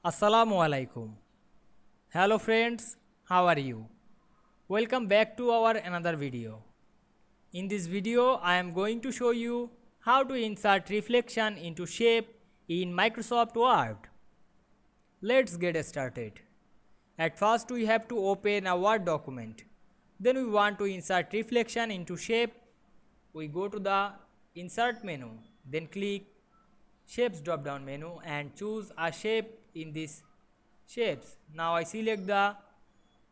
Assalamu Walaikum. Hello friends, how are you? Welcome back to our another video. In this video, I am going to show you how to insert reflection into shape in Microsoft Word. Let's get started. At first, we have to open a Word document. Then we want to insert reflection into shape. We go to the Insert menu, then click Shapes drop down menu and choose a shape in this shapes. Now I select the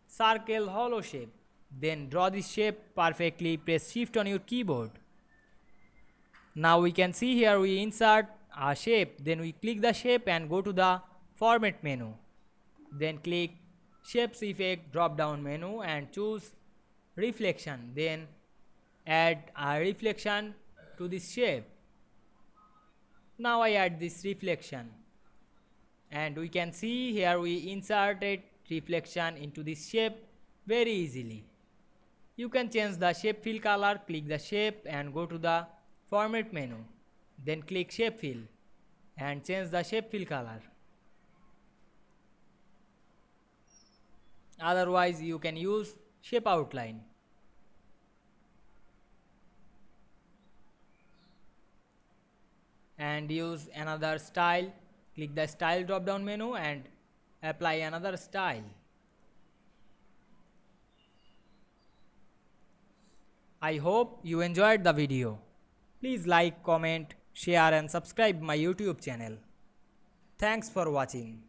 circle hollow shape. Then draw this shape perfectly. Press shift on your keyboard. Now we can see here we insert a shape. Then we click the shape and go to the format menu. Then click shapes effect drop down menu and choose reflection. Then add a reflection to this shape. Now I add this reflection and we can see here we inserted reflection into this shape very easily. You can change the shape fill color. Click the shape and go to the format menu. Then click shape fill and change the shape fill color. Otherwise you can use shape outline. And use another style. Click the style drop down menu and apply another style. I hope you enjoyed the video. Please like, comment, share and subscribe my YouTube channel. Thanks for watching.